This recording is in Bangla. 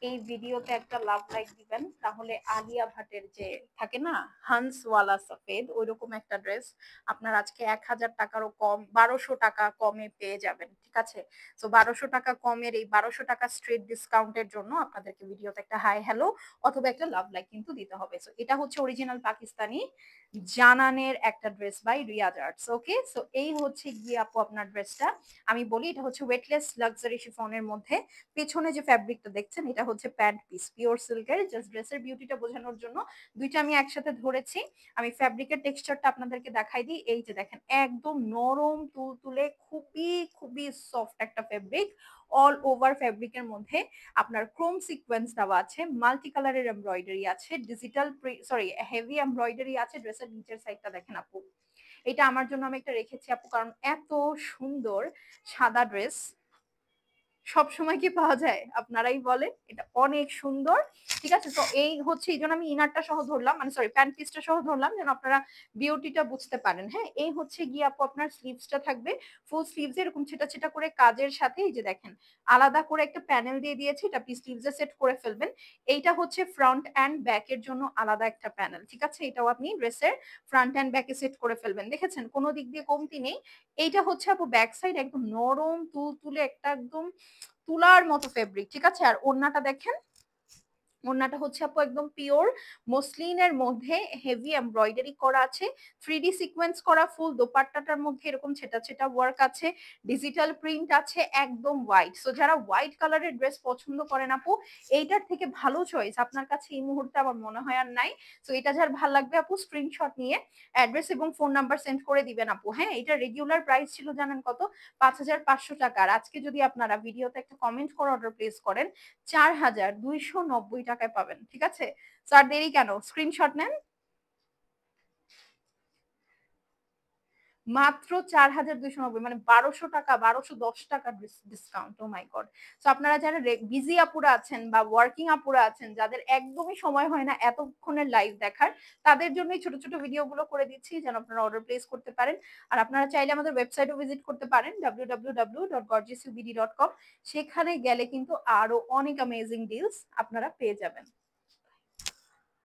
এই ভিডিওতে একটা লাভ লাইক দিবেন, তাহলে আলিয়া ভাটের যে থাকে না হান্সওয়ালা সফেদ ওইরকম একটা ড্রেস আপনার আজকে 1000 টাকারও কম, 1200 টাকা কমে পেয়ে যাবেন। ঠিক আছে, তো 1200 টাকা কমের এই 1200 টাকা স্ট্রেট ডিসকাউন্টের জন্য আপনাদেরকে ভিডিওতে একটা হাই হ্যালো অথবা একটা লাভ লাইক কিন্তু দিতে হবে। সো এটা হচ্ছে অরিজিনাল পাকিস্তানি জানানের একটা dress by Riyaz Arts. Okay, so এই হচ্ছে গিয়ে আপু আপনার ড্রেসটা। আমি বলি এটা হচ্ছে ওয়েটলেস লাক্সারি শিফনের মধ্যে। পেছনে যে ফ্যাব্রিকটা দেখছেন এটা হচ্ছে প্যান্ট পিস পিওর সিল্কের। জাস্ট ড্রেসের বিউটিটা বোঝানোর জন্য দুইটা আমি একসাথে ধরেছি। আমি ফ্যাব্রিকের টেক্সচারটা আপনাদেরকে দেখাই দিই। এই যে দেখেন, একদম নরম তুলতুলে খুবই খুবই সফট একটা ফ্যাব্রিক। অল ওভার ফ্যাব্রিকের মধ্যে আপনার ক্রোম সিকোয়েন্স দেওয়া আছে, মাল্টি কালারের এমব্রয়ডারি আছে, ডিজিটাল সরি হেভি এমব্রয়ডারি আছে। ড্রেসের নিচের সাইডটা দেখেন আপু, এটা আমার জন্য আমি একটা রেখেছি আপু, কারণ এত সুন্দর সাদা ড্রেস সব সময় কি পাওয়া যায় আপনারাই বলেন। এটা অনেক সুন্দর। ঠিক আছে, তো এই হচ্ছে এই জন্য আমি ইনারটা সহ ধরলাম, মানে সরি প্যান্ট পিসটা সহ ধরলাম যেন আপনারা বিউটিটা বুঝতে পারেন। হ্যাঁ, এই হচ্ছে গিয়ে আপু আপনার স্লিভসটা থাকবে ফুল স্লিভস এরকম ছেটা ছেটা করে কাজের সাথে। এই যে দেখেন আলাদা করে একটা প্যানেল দিয়ে দিয়েছি, এটা আপনি স্লিভসে সেট করে ফেলবেন। এইটা হচ্ছে ফ্রন্ট অ্যান্ড ব্যাকের জন্য আলাদা একটা প্যানেল। ঠিক আছে, এটাও আপনি ড্রেসের ফ্রন্ট অ্যান্ড ব্যাকে সেট করে ফেলবেন। দেখেছেন কোনো দিক দিয়ে কমতি নেই। এইটা হচ্ছে আপু ব্যাক সাইড, একদম নরম তুলে একটা একদম তুলার মতো ফেব্রিক। ঠিক আছে, আর ওড়নাটা দেখেন, ওড়নাটা হচ্ছে আপু একদম পিওর মসলিনের মধ্যে হেভি এমব্রয়ডারি করা আছে, 3D সিকোয়েন্স করা। ফুল দোপাট্টাটার মধ্যে এরকম ছেটা ছেটা ওয়ার্ক আছে, ডিজিটাল প্রিন্ট আছে, একদম হোয়াইট। সো যারা হোয়াইট কালারের ড্রেস পছন্দ করেন আপু, এইটার থেকে ভালো চয়েস আপনার কাছে এই মুহূর্তে আমার মনে হয় আর নাই। সো এটা যার ভালো লাগবে আপু স্ক্রিনশট নিয়ে অ্যাড্রেস এবং ফোন নাম্বার সেন্ড করে দিবেন আপু। হ্যাঁ, এটা রেগুলার প্রাইস ছিল জানেন কত? 5500 টাকা। আর আজকে যদি আপনারা ভিডিওতে একটা কমেন্ট করে অর্ডার প্লেস করেন 4290 টাকায় পাবেন। ঠিক আছে, স্যার দেরি কেন, স্ক্রিনশট নেন। মাত্র 4290, মানে 1200 টাকা, 1210 টাকা ডিসকাউন্ট। ও মাই গড। তো আপনারা যারা বিজি আপুরা আছেন বা ওয়ার্কিং আপুরা আছেন, যাদের একদমই সময় হয় না এতক্ষণের লাইভ দেখার, তাদের জন্যই ছোট ছোট ভিডিওগুলো করে দিচ্ছি যেন আপনারা অর্ডার প্লেস করতে পারেন। আর আপনারা চাইলে আমাদের ওয়েবসাইটও ভিজিট করতে পারেন www.gorgeousubd.com। সেখানে গেলে কিন্তু আরো অনেক অ্যামেজিং ডিলস আপনারা পেয়ে যাবেন।